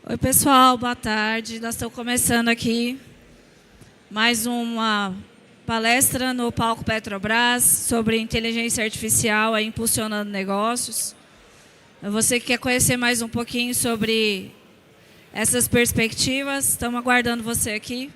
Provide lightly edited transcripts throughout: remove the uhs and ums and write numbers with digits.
Oi, pessoal, boa tarde. Nós estamos começando aqui mais uma palestra no Palco Petrobras sobre inteligência artificial aí, impulsionando negócios. Você que quer conhecer mais um pouquinho sobre essas perspectivas, estamos aguardando você aqui.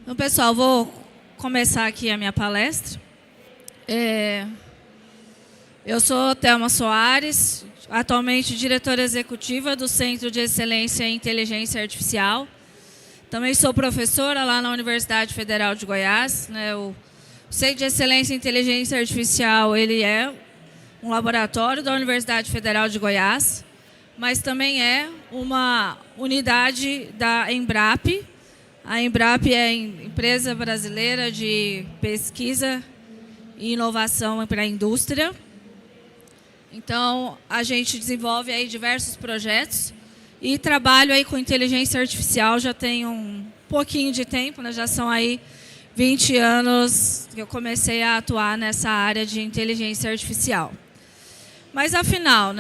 Então, pessoal, vou começar aqui a minha palestra. Eu sou Thelma Soares, atualmente diretora executiva do Centro de Excelência em Inteligência Artificial. Também sou professora lá na Universidade Federal de Goiás. O Centro de Excelência em Inteligência Artificial ele é um laboratório da Universidade Federal de Goiás, mas também é uma unidade da Embrap. A Embrap é a empresa brasileira de pesquisa e inovação para a indústria. Então, a gente desenvolve aí diversos projetos e trabalho aí com inteligência artificial já tem um pouquinho de tempo, já são aí 20 anos que eu comecei a atuar nessa área de inteligência artificial. Mas, afinal,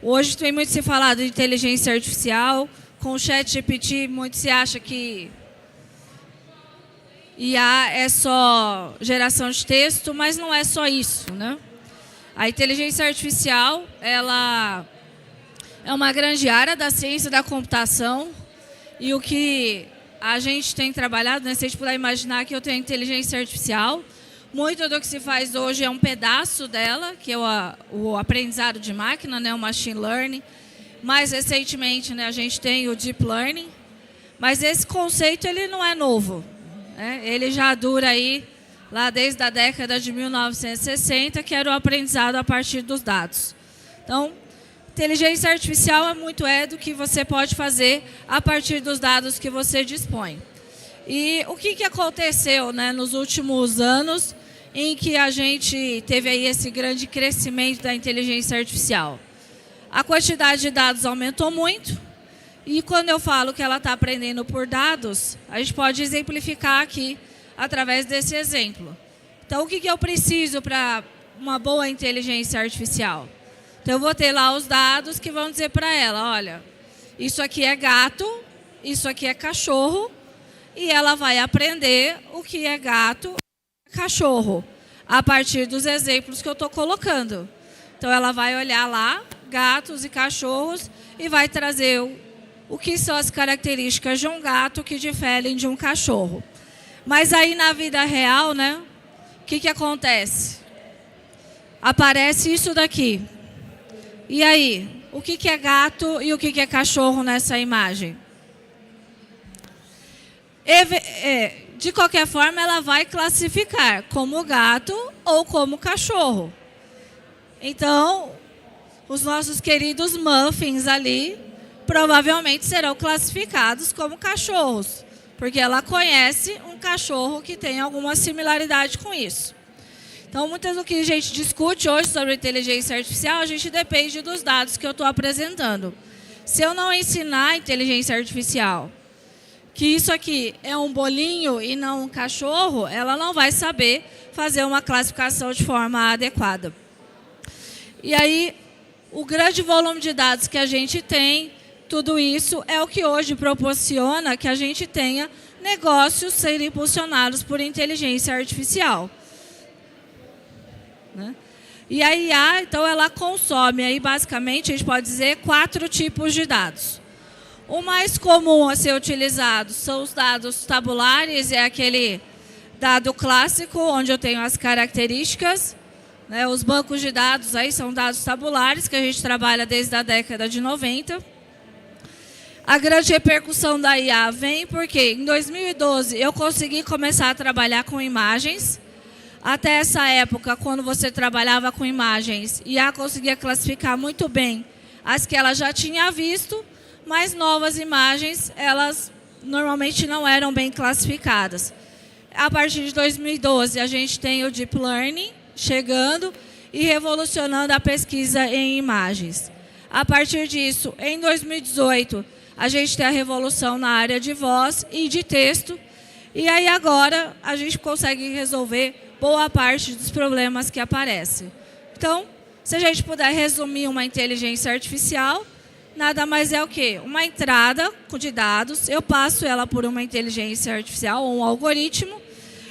hoje tem muito se falado de inteligência artificial. Com o ChatGPT, muito se acha que IA é só geração de texto, mas não é só isso, A inteligência artificial, ela é uma grande área da ciência da computação e o que a gente tem trabalhado, se a gente puder imaginar que eu tenho inteligência artificial, muito do que se faz hoje é um pedaço dela, que é o aprendizado de máquina, o machine learning. Mais recentemente, a gente tem o Deep Learning, mas esse conceito ele não é novo. Ele já dura aí, lá desde a década de 1960, que era o aprendizado a partir dos dados. Então, inteligência artificial é muito do que você pode fazer a partir dos dados que você dispõe. E o que aconteceu nos últimos anos em que a gente teve aí esse grande crescimento da inteligência artificial? A quantidade de dados aumentou muito e quando eu falo que ela está aprendendo por dados, a gente pode exemplificar aqui através desse exemplo. Então, o que eu preciso para uma boa inteligência artificial? Então, eu vou ter lá os dados que vão dizer para ela, olha, isso aqui é gato, isso aqui é cachorro, e ela vai aprender o que é gato e cachorro, a partir dos exemplos que eu estou colocando. Então, ela vai olhar lá, gatos e cachorros, e vai trazer o que são as características de um gato que diferem de um cachorro. Mas aí na vida real, o que acontece? Aparece isso daqui. E aí, o que é gato e o que é cachorro nessa imagem? De qualquer forma, ela vai classificar como gato ou como cachorro. Então, os nossos queridos muffins ali provavelmente serão classificados como cachorros, porque ela conhece um cachorro que tem alguma similaridade com isso. Então, muito do que a gente discute hoje sobre inteligência artificial, a gente depende dos dados que eu estou apresentando. Se eu não ensinar a inteligência artificial que isso aqui é um bolinho e não um cachorro, ela não vai saber fazer uma classificação de forma adequada. E aí, o grande volume de dados que a gente tem, tudo isso é o que hoje proporciona que a gente tenha negócios sendo impulsionados por inteligência artificial. E a IA, então, ela consome, aí, basicamente, a gente pode dizer, 4 tipos de dados. O mais comum a ser utilizado são os dados tabulares, é aquele dado clássico, onde eu tenho as características. Os bancos de dados aí são dados tabulares, que a gente trabalha desde a década de 90. A grande repercussão da IA vem porque, em 2012, eu consegui começar a trabalhar com imagens. Até essa época, quando você trabalhava com imagens, IA conseguia classificar muito bem as que ela já tinha visto, mas novas imagens, elas normalmente não eram bem classificadas. A partir de 2012, a gente tem o Deep Learning chegando e revolucionando a pesquisa em imagens. A partir disso, em 2018, a gente tem a revolução na área de voz e de texto, e aí agora a gente consegue resolver boa parte dos problemas que aparecem. Então, se a gente puder resumir uma inteligência artificial, nada mais é o quê? Uma entrada de dados, eu passo ela por uma inteligência artificial ou um algoritmo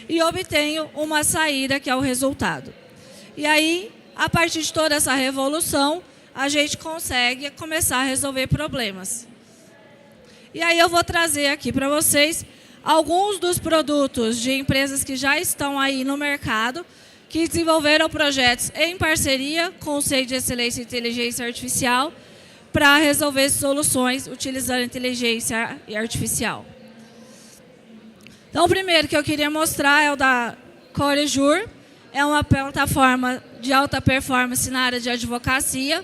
e obtenho uma saída que é o resultado. E aí, a partir de toda essa revolução, a gente consegue começar a resolver problemas. E aí eu vou trazer aqui para vocês alguns dos produtos de empresas que já estão aí no mercado, que desenvolveram projetos em parceria com o Centro de Excelência em Inteligência Artificial para resolver soluções utilizando inteligência artificial. Então, o primeiro que eu queria mostrar é o da Corijur. É uma plataforma de alta performance na área de advocacia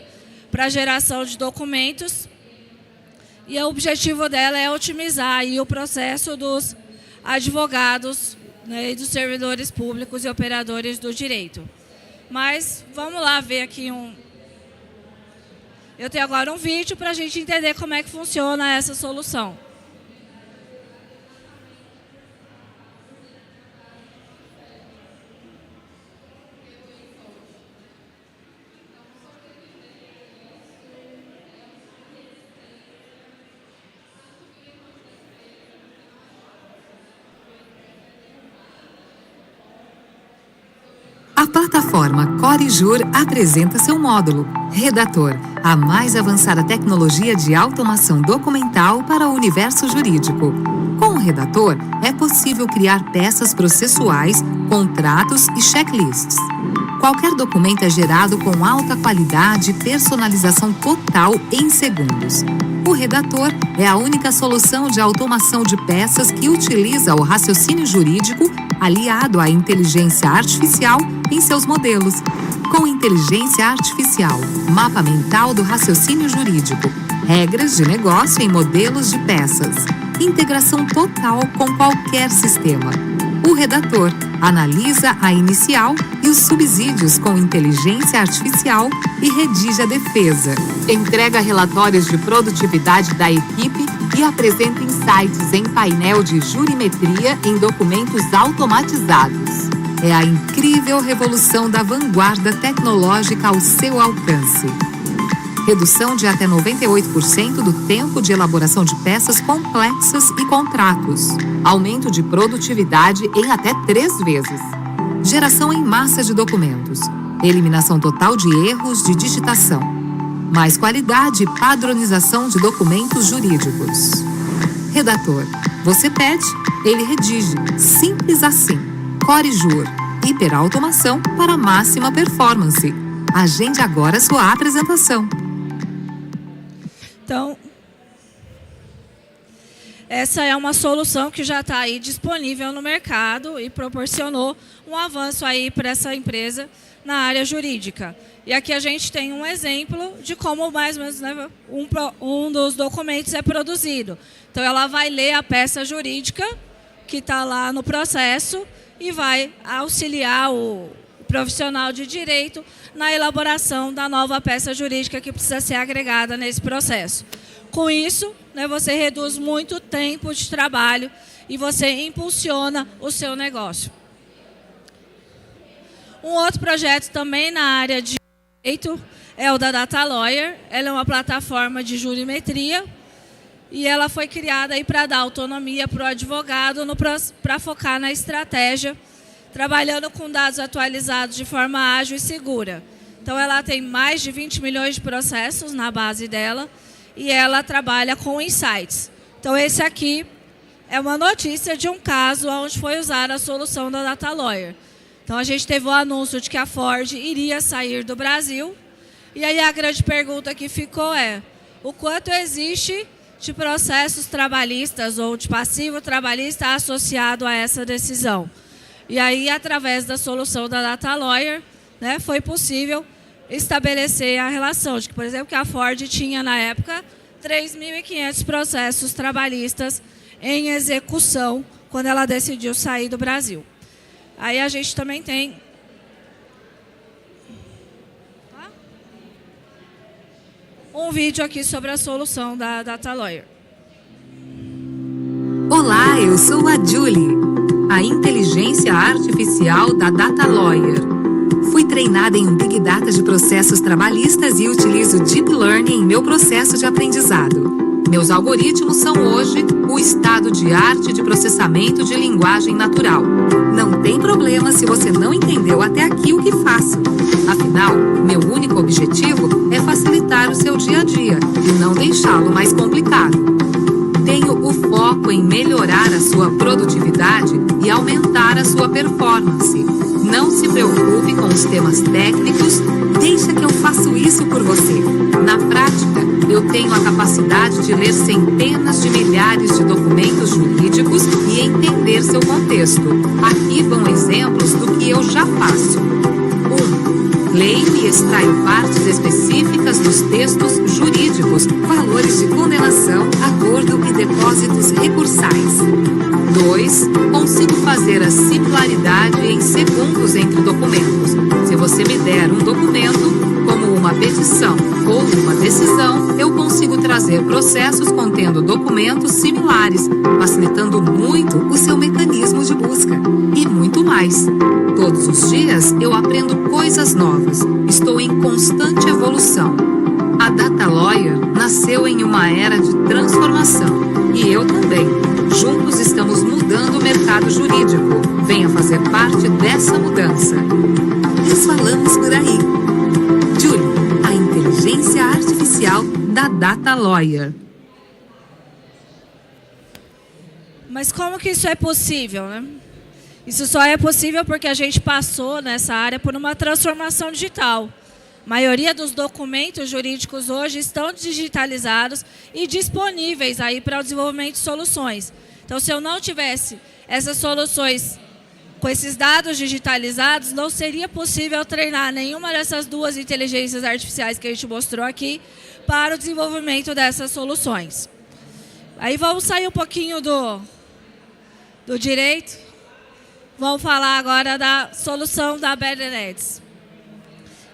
para geração de documentos. E o objetivo dela é otimizar aí o processo dos advogados, né, e dos servidores públicos e operadores do direito. Mas vamos lá ver aqui Eu tenho agora um vídeo para a gente entender como é que funciona essa solução. A plataforma Corijur apresenta seu módulo Redator, a mais avançada tecnologia de automação documental para o universo jurídico. Com o Redator, é possível criar peças processuais, contratos e checklists. Qualquer documento é gerado com alta qualidade e personalização total em segundos. O Redator é a única solução de automação de peças que utiliza o raciocínio jurídico aliado à inteligência artificial em seus modelos. Com inteligência artificial, mapa mental do raciocínio jurídico, regras de negócio em modelos de peças, integração total com qualquer sistema. O Redator analisa a inicial e os subsídios com inteligência artificial e redige a defesa. Entrega relatórios de produtividade da equipe e apresenta insights em painel de jurimetria em documentos automatizados. É a incrível revolução da vanguarda tecnológica ao seu alcance. Redução de até 98% do tempo de elaboração de peças complexas e contratos. Aumento de produtividade em até 3 vezes. Geração em massa de documentos. Eliminação total de erros de digitação. Mais qualidade e padronização de documentos jurídicos. Redator. Você pede, ele redige. Simples assim. Corijur. Hiperautomação para máxima performance. Agende agora sua apresentação. Então, essa é uma solução que já está aí disponível no mercado e proporcionou um avanço aí para essa empresa na área jurídica. E aqui a gente tem um exemplo de como mais ou menos, né, um dos documentos é produzido. Então, ela vai ler a peça jurídica que está lá no processo e vai auxiliar o profissional de direito na elaboração da nova peça jurídica que precisa ser agregada nesse processo. Com isso, né, você reduz muito o tempo de trabalho e você impulsiona o seu negócio. Um outro projeto também na área de direito é o da Data Lawyer. Ela é uma plataforma de jurimetria e ela foi criada para dar autonomia para o advogado para focar na estratégia, trabalhando com dados atualizados de forma ágil e segura. Então, ela tem mais de 20 milhões de processos na base dela e ela trabalha com insights. Então, esse aqui é uma notícia de um caso onde foi usada a solução da Data Lawyer. Então, a gente teve o anúncio de que a Ford iria sair do Brasil. E aí, a grande pergunta que ficou é: o quanto existe de processos trabalhistas ou de passivo trabalhista associado a essa decisão? E aí, através da solução da Data Lawyer, né, foi possível estabelecer a relação de que, por exemplo, que a Ford tinha, na época, 3.500 processos trabalhistas em execução quando ela decidiu sair do Brasil. Aí a gente também tem um vídeo aqui sobre a solução da Data Lawyer. Olá, eu sou a Julie, a inteligência artificial da Data Lawyer. Fui treinada em um Big Data de processos trabalhistas e utilizo Deep Learning em meu processo de aprendizado. Meus algoritmos são hoje o estado de arte de processamento de linguagem natural. Não tem problema se você não entendeu até aqui o que faço. Afinal, meu único objetivo é facilitar o seu dia a dia e não deixá-lo mais complicado. Tenho o foco em melhorar a sua produtividade e aumentar a sua performance. Não se preocupe com os temas técnicos, deixa que eu faço isso por você. Na prática, eu tenho a capacidade de ler centenas de milhares de documentos jurídicos e entender seu contexto. Aqui vão exemplos do que eu já faço. 1. Leio e extraio partes específicas dos textos jurídicos, valores de condenação, acordo e depósitos recursais. 2. Consigo fazer a similaridade em segundos entre documentos. Se você me der um documento, como uma petição ou uma decisão, eu consigo trazer processos contendo documentos similares, facilitando muito o seu mecanismo de busca. E muito mais. Todos os dias eu aprendo coisas novas. Estou em constante evolução. A Data Lawyer nasceu em uma era de transformação. E eu também. Juntos estamos mudando o mercado jurídico. Venha fazer parte dessa mudança. Nos falamos por aí. Julie, a inteligência artificial da Data Lawyer. Mas como que isso é possível, né? Isso só é possível porque a gente passou nessa área por uma transformação digital. A maioria dos documentos jurídicos hoje estão digitalizados e disponíveis aí para o desenvolvimento de soluções. Então, se eu não tivesse essas soluções com esses dados digitalizados, não seria possível treinar nenhuma dessas duas inteligências artificiais que a gente mostrou aqui para o desenvolvimento dessas soluções. Aí vamos sair um pouquinho do direito. Vamos falar agora da solução da BetterEds.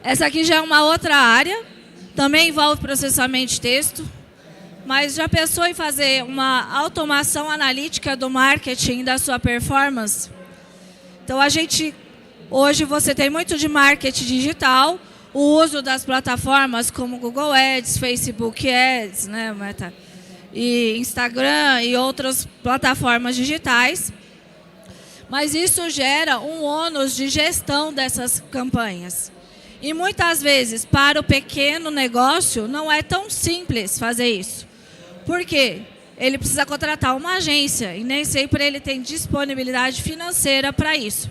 Essa aqui já é uma outra área, também envolve processamento de texto, mas já pensou em fazer uma automação analítica do marketing da sua performance? Então, hoje você tem muito de marketing digital, o uso das plataformas como Google Ads, Facebook Ads, né, Meta, e Instagram e outras plataformas digitais. Mas isso gera um ônus de gestão dessas campanhas. E muitas vezes, para o pequeno negócio, não é tão simples fazer isso. Por quê? Ele precisa contratar uma agência e nem sempre ele tem disponibilidade financeira para isso.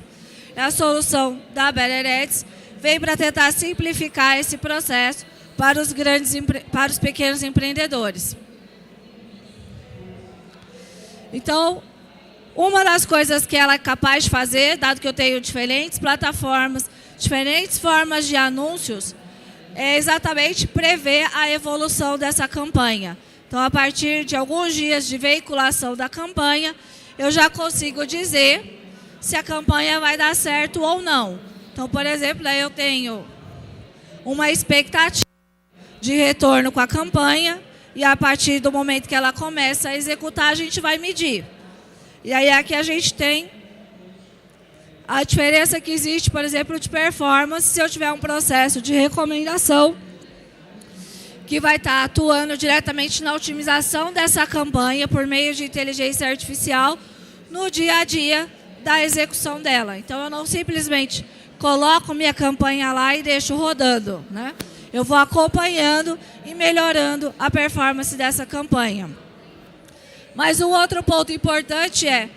A solução da BetterEds veio para tentar simplificar esse processo para os pequenos empreendedores. Então, uma das coisas que ela é capaz de fazer, dado que eu tenho diferentes plataformas, diferentes formas de anúncios, é exatamente prever a evolução dessa campanha. Então, a partir de alguns dias de veiculação da campanha, eu já consigo dizer se a campanha vai dar certo ou não. Então, por exemplo, aí eu tenho uma expectativa de retorno com a campanha e a partir do momento que ela começa a executar, a gente vai medir. E aí aqui a gente tem a diferença que existe, por exemplo, de performance, se eu tiver um processo de recomendação que vai estar atuando diretamente na otimização dessa campanha por meio de inteligência artificial no dia a dia da execução dela. Então, eu não simplesmente coloco minha campanha lá e deixo rodando, né? Eu vou acompanhando e melhorando a performance dessa campanha. Mas um outro ponto importante é,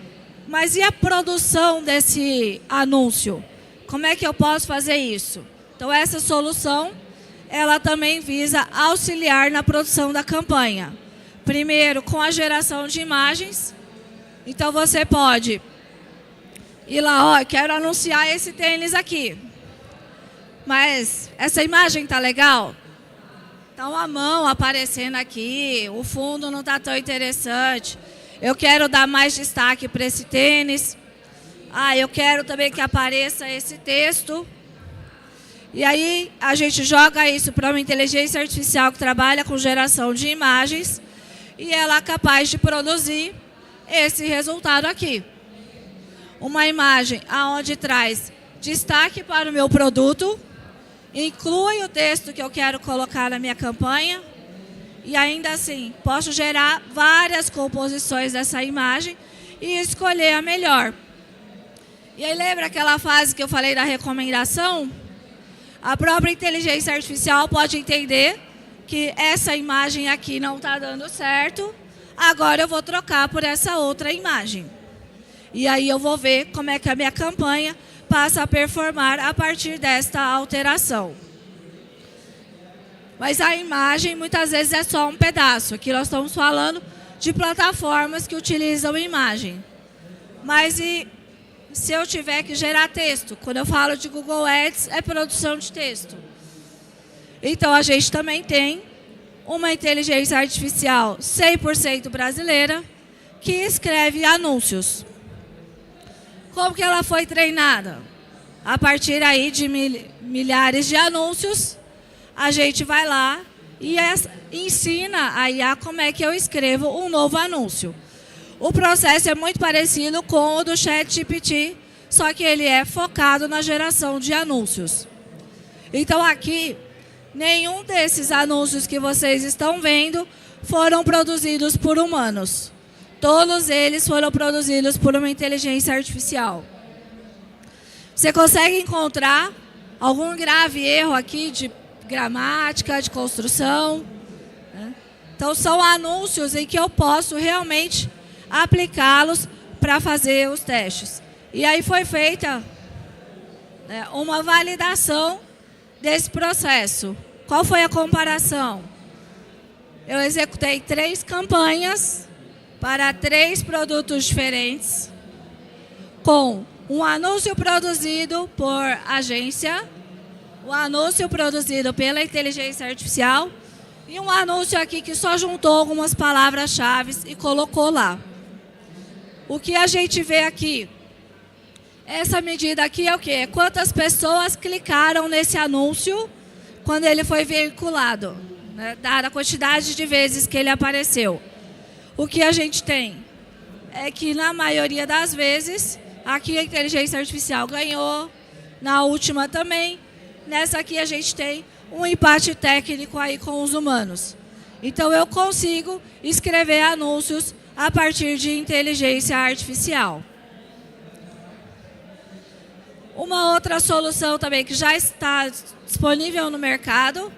mas e a produção desse anúncio? Como é que eu posso fazer isso? Então, essa solução, ela também visa auxiliar na produção da campanha. Primeiro, com a geração de imagens. Então, você pode ir lá, ó, eu quero anunciar esse tênis aqui. Mas essa imagem tá legal? Tá uma mão aparecendo aqui, o fundo não tá tão interessante. Eu quero dar mais destaque para esse tênis. Eu quero também que apareça esse texto. E aí a gente joga isso para uma inteligência artificial que trabalha com geração de imagens e ela é capaz de produzir esse resultado aqui. Uma imagem onde traz destaque para o meu produto, inclui o texto que eu quero colocar na minha campanha e ainda assim posso gerar várias composições dessa imagem e escolher a melhor. E aí lembra aquela fase que eu falei da recomendação? A própria inteligência artificial pode entender que essa imagem aqui não está dando certo, agora eu vou trocar por essa outra imagem. E aí eu vou ver como é que a minha campanha passa a performar a partir desta alteração. Mas a imagem muitas vezes é só um pedaço. Aqui nós estamos falando de plataformas que utilizam imagem. Mas e se eu tiver que gerar texto? Quando eu falo de Google Ads, é produção de texto. Então a gente também tem uma inteligência artificial 100% brasileira que escreve anúncios. Como que ela foi treinada? A partir aí de milhares de anúncios, a gente vai lá e ensina a IA como é que eu escrevo um novo anúncio. O processo é muito parecido com o do ChatGPT, só que ele é focado na geração de anúncios. Então aqui, nenhum desses anúncios que vocês estão vendo foram produzidos por humanos. Todos eles foram produzidos por uma inteligência artificial. Você consegue encontrar algum grave erro aqui de gramática, de construção? Então, são anúncios em que eu posso realmente aplicá-los para fazer os testes. E aí foi feita uma validação desse processo. Qual foi a comparação? Eu executei 3 campanhas para 3 produtos diferentes, com um anúncio produzido por agência, um anúncio produzido pela inteligência artificial e um anúncio aqui que só juntou algumas palavras-chave e colocou lá. O que a gente vê aqui? Essa medida aqui é o quê? Quantas pessoas clicaram nesse anúncio quando ele foi veiculado, né? Dada a quantidade de vezes que ele apareceu. O que a gente tem é que, na maioria das vezes, aqui a inteligência artificial ganhou, na última também. Nessa aqui a gente tem um empate técnico aí com os humanos. Então, eu consigo escrever anúncios a partir de inteligência artificial. Uma outra solução também que já está disponível no mercado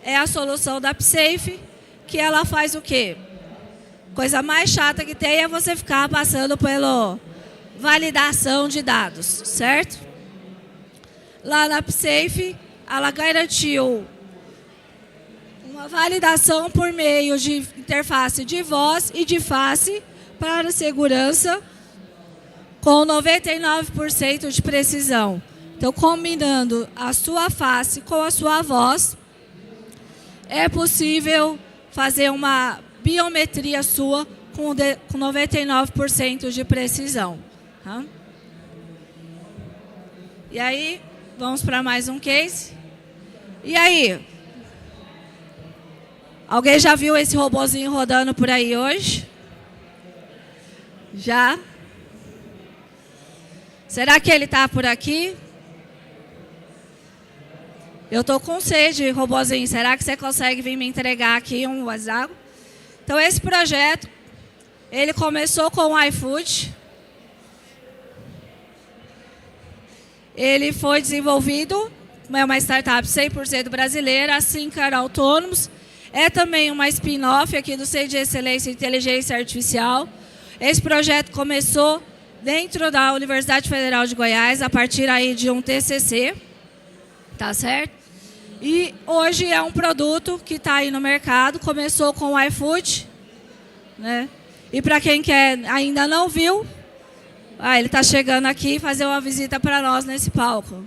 é a solução da Psafe, que ela faz o quê? Coisa mais chata que tem é você ficar passando pela validação de dados, certo? Lá na Psafe, ela garantiu uma validação por meio de interface de voz e de face para segurança com 99% de precisão. Então, combinando a sua face com a sua voz, é possível fazer uma biometria sua com 99% de precisão. Tá? E aí, vamos para mais um case. E aí? Alguém já viu esse robozinho rodando por aí hoje? Já? Será que ele está por aqui? Eu estou com sede, robozinho. Será que você consegue vir me entregar aqui um WhatsApp? Então, esse projeto, ele começou com o iFood. Ele foi desenvolvido, é uma startup 100% brasileira, a Syncar Autônomos. É também uma spin-off aqui do Centro de Excelência em Inteligência Artificial. Esse projeto começou dentro da Universidade Federal de Goiás, a partir aí de um TCC, tá certo? E hoje é um produto que está aí no mercado, começou com o iFood, né? E para quem ainda não viu, ele está chegando aqui fazer uma visita para nós nesse palco.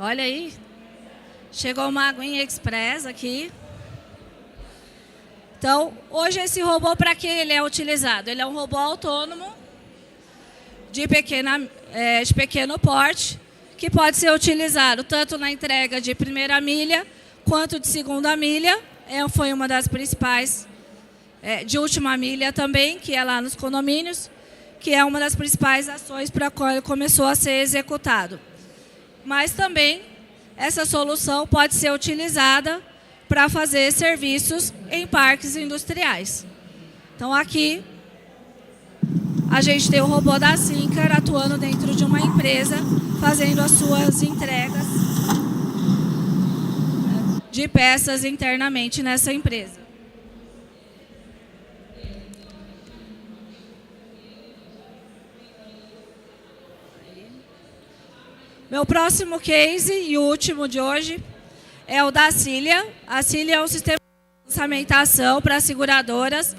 Olha aí, chegou uma aguinha express aqui. Então, hoje esse robô, para que ele é utilizado? Ele é um robô autônomo de pequeno porte, que pode ser utilizado tanto na entrega de primeira milha, quanto de segunda milha. Foi uma das principais, de última milha também, que é lá nos condomínios, que é uma das principais ações para a qual ele começou a ser executado. Mas também essa solução pode ser utilizada para fazer serviços em parques industriais. Então, aqui, a gente tem o robô da Sincar atuando dentro de uma empresa, fazendo as suas entregas de peças internamente nessa empresa. Meu próximo case e o último de hoje é o da Cilia. A Cilia é um sistema de orçamentação para seguradoras.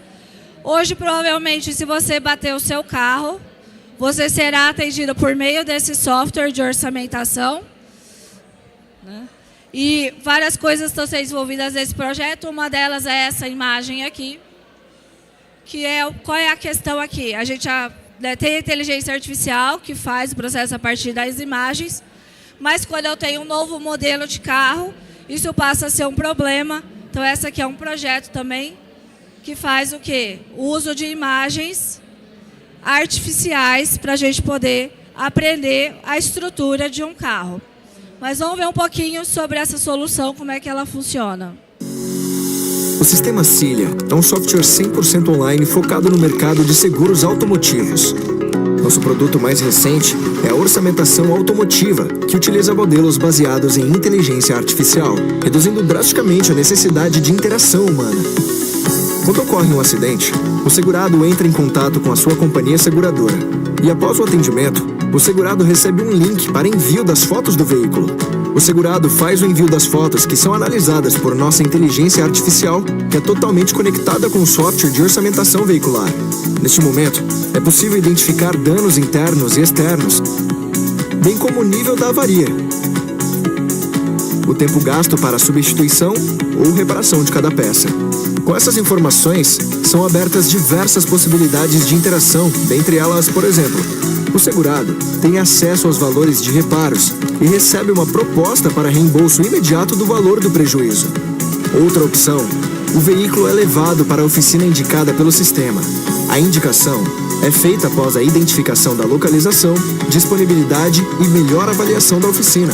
Hoje, provavelmente, se você bater o seu carro, você será atendido por meio desse software de orçamentação, né? E várias coisas estão sendo desenvolvidas nesse projeto. Uma delas é essa imagem aqui, que qual é a questão aqui? A gente tem a inteligência artificial que faz o processo a partir das imagens, mas quando eu tenho um novo modelo de carro, isso passa a ser um problema. Então, essa aqui é um projeto também que faz o quê? O uso de imagens artificiais para a gente poder aprender a estrutura de um carro. Mas vamos ver um pouquinho sobre essa solução, como é que ela funciona. O sistema Cilia é um software 100% online focado no mercado de seguros automotivos. Nosso produto mais recente é a orçamentação automotiva, que utiliza modelos baseados em inteligência artificial, reduzindo drasticamente a necessidade de interação humana. Quando ocorre um acidente, o segurado entra em contato com a sua companhia seguradora e, após o atendimento, o segurado recebe um link para envio das fotos do veículo. O segurado faz o envio das fotos, que são analisadas por nossa inteligência artificial, que é totalmente conectada com o software de orçamentação veicular. Neste momento, é possível identificar danos internos e externos, bem como o nível da avaria, o tempo gasto para a substituição ou reparação de cada peça. Com essas informações, são abertas diversas possibilidades de interação, dentre elas, por exemplo, o segurado tem acesso aos valores de reparos e recebe uma proposta para reembolso imediato do valor do prejuízo. Outra opção, o veículo é levado para a oficina indicada pelo sistema. A indicação é feita após a identificação da localização, disponibilidade e melhor avaliação da oficina.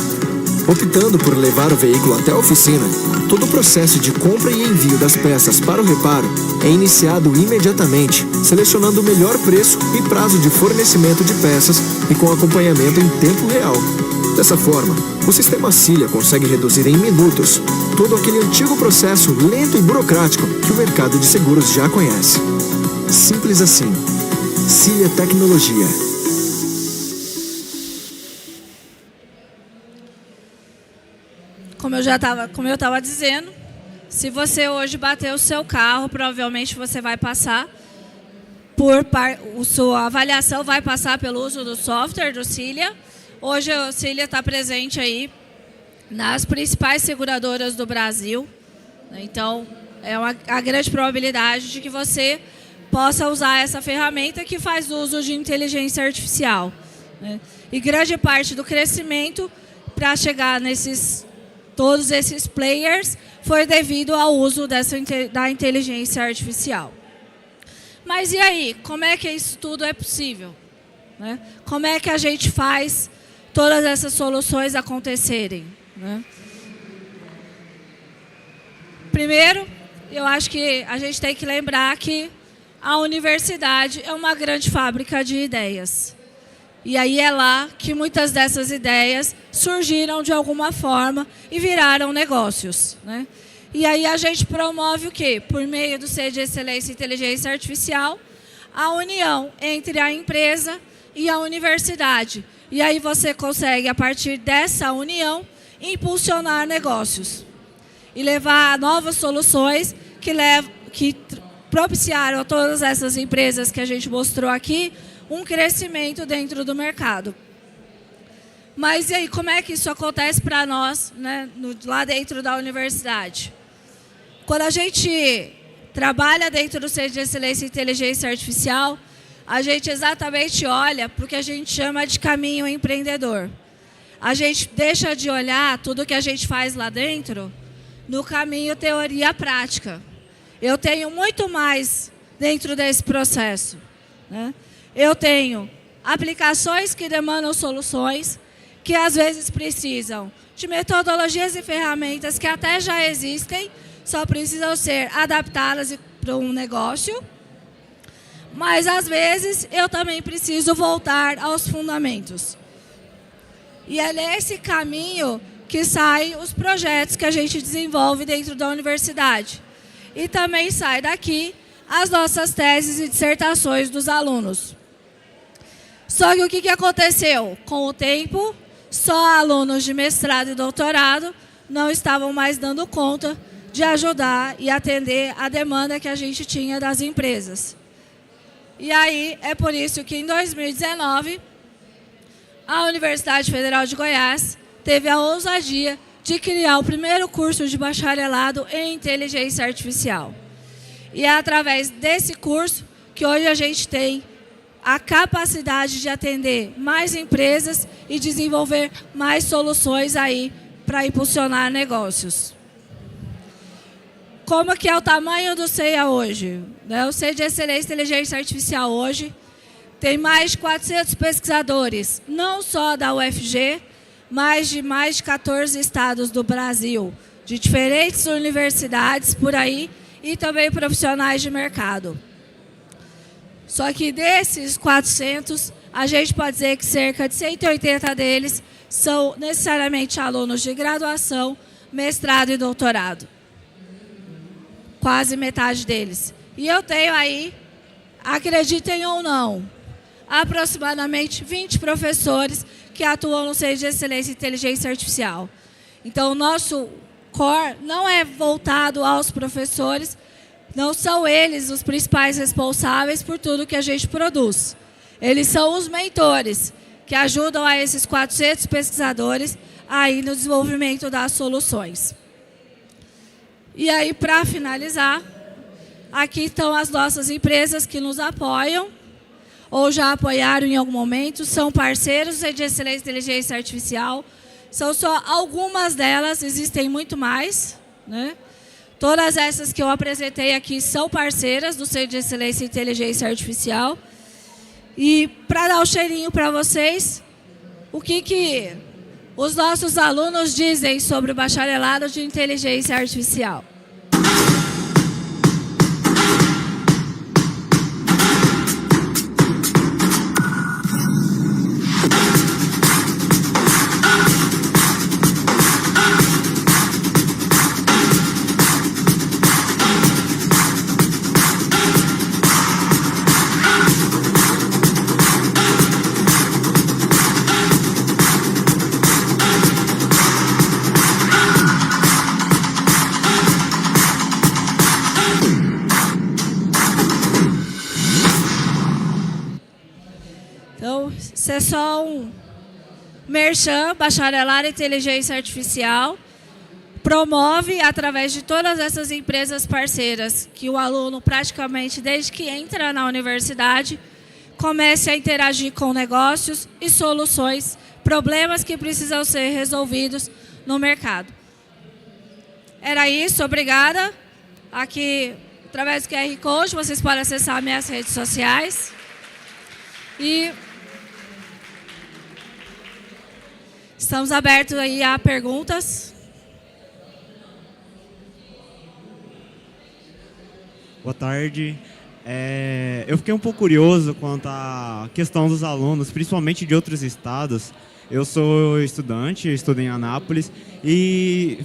Optando por levar o veículo até a oficina, todo o processo de compra e envio das peças para o reparo é iniciado imediatamente, selecionando o melhor preço e prazo de fornecimento de peças e com acompanhamento em tempo real. Dessa forma, o sistema Cilia consegue reduzir em minutos todo aquele antigo processo lento e burocrático que o mercado de seguros já conhece. Simples assim. Cilia Tecnologia. Como eu estava dizendo, se você hoje bater o seu carro, provavelmente você vai passar sua avaliação vai passar pelo uso do software do Cilia. Hoje o Cilia está presente aí nas principais seguradoras do Brasil. Então, é a grande probabilidade de que você possa usar essa ferramenta que faz uso de inteligência artificial, né? E grande parte do crescimento para chegar todos esses players foi devido ao uso da inteligência artificial. Mas e aí? Como é que isso tudo é possível, né? Como é que a gente faz todas essas soluções acontecerem, né? Primeiro, eu acho que a gente tem que lembrar que a universidade é uma grande fábrica de ideias. E aí é lá que muitas dessas ideias surgiram de alguma forma e viraram negócios, né? E aí a gente promove o quê? Por meio do Centro de Excelência em Inteligência Artificial, a união entre a empresa e a universidade. E aí você consegue, a partir dessa união, impulsionar negócios e levar novas soluções que propiciaram a todas essas empresas que a gente mostrou aqui um crescimento dentro do mercado. Mas e aí, como é que isso acontece para nós, né, lá dentro da universidade? Quando a gente trabalha dentro do Centro de Excelência em Inteligência Artificial, a gente exatamente olha para o que a gente chama de caminho empreendedor. A gente deixa de olhar tudo que a gente faz lá dentro no caminho teoria-prática. Eu tenho muito mais dentro desse processo, né? Eu tenho aplicações que demandam soluções, que às vezes precisam de metodologias e ferramentas que até já existem, só precisam ser adaptadas para um negócio. Mas, às vezes, eu também preciso voltar aos fundamentos. E é nesse caminho que saem os projetos que a gente desenvolve dentro da universidade. E também sai daqui as nossas teses e dissertações dos alunos. Só que o que aconteceu? Com o tempo, só alunos de mestrado e doutorado não estavam mais dando conta de ajudar e atender a demanda que a gente tinha das empresas. E aí, é por isso que em 2019, a Universidade Federal de Goiás teve a ousadia de criar o primeiro curso de bacharelado em inteligência artificial. E é através desse curso que hoje a gente tem a capacidade de atender mais empresas e desenvolver mais soluções aí para impulsionar negócios. Como que é o tamanho do CEA hoje? O Centro de Excelência em Inteligência Artificial hoje tem mais de 400 pesquisadores, não só da UFG, mas de mais de 14 estados do Brasil, de diferentes universidades por aí e também profissionais de mercado. Só que desses 400, a gente pode dizer que cerca de 180 deles são necessariamente alunos de graduação, mestrado e doutorado. Quase metade deles. E eu tenho aí, acreditem ou não, aproximadamente 20 professores que atuam no Centro de Excelência em Inteligência Artificial. Então, o nosso core não é voltado aos professores, não são eles os principais responsáveis por tudo que a gente produz. Eles são os mentores, que ajudam a esses 400 pesquisadores aí no desenvolvimento das soluções. E aí, para finalizar, aqui estão as nossas empresas que nos apoiam, ou já apoiaram em algum momento, são parceiros de Excelência em Inteligência Artificial. São só algumas delas, existem muito mais, né? Todas essas que eu apresentei aqui são parceiras do Centro de Excelência em Inteligência Artificial. E para dar um cheirinho para vocês, o que os nossos alunos dizem sobre o bacharelado de Inteligência Artificial. Isso é só um merchan, bacharelado em inteligência artificial, promove através de todas essas empresas parceiras que o aluno praticamente desde que entra na universidade comece a interagir com negócios e soluções, problemas que precisam ser resolvidos no mercado. Era isso, obrigada. Aqui, através do QR Code, vocês podem acessar minhas redes sociais. E estamos abertos aí a perguntas. Boa tarde. Eu fiquei um pouco curioso quanto à questão dos alunos, principalmente de outros estados. Eu sou estudante, estudo em Anápolis e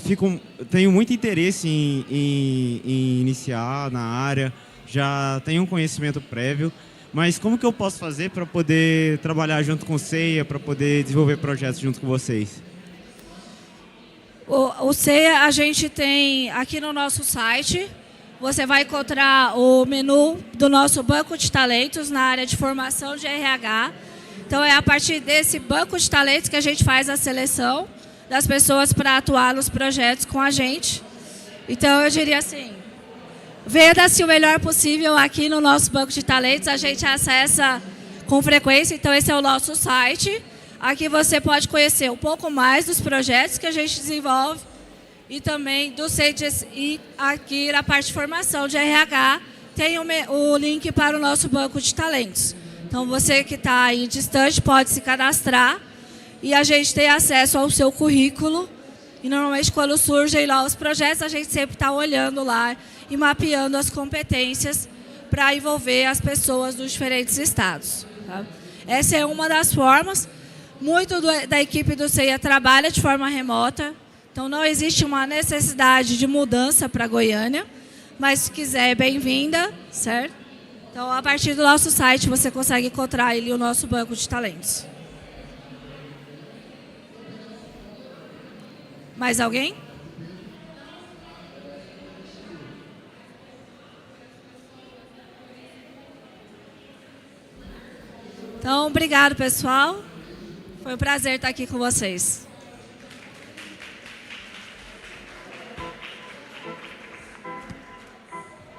tenho muito interesse em iniciar na área, já tenho um conhecimento prévio, mas como que eu posso fazer para poder trabalhar junto com o CEIA, para poder desenvolver projetos junto com vocês? O CEIA a gente tem aqui no nosso site, você vai encontrar o menu do nosso banco de talentos na área de formação de RH. Então, é a partir desse banco de talentos que a gente faz a seleção das pessoas para atuar nos projetos com a gente. Então, eu diria assim, venda-se o melhor possível aqui no nosso banco de talentos. A gente acessa com frequência, então esse é o nosso site. Aqui você pode conhecer um pouco mais dos projetos que a gente desenvolve e também do CEIA. E aqui na parte de formação de RH tem o link para o nosso banco de talentos. Então, você que está aí distante pode se cadastrar e a gente tem acesso ao seu currículo. E, normalmente, quando surgem novos projetos, a gente sempre está olhando lá e mapeando as competências para envolver as pessoas dos diferentes estados. Tá? Essa é uma das formas. Muito da equipe do CEIA trabalha de forma remota. Então, não existe uma necessidade de mudança para Goiânia. Mas, se quiser, é bem-vinda, certo? Então, a partir do nosso site, você consegue encontrar ali o nosso banco de talentos. Mais alguém? Então, obrigado, pessoal. Foi um prazer estar aqui com vocês.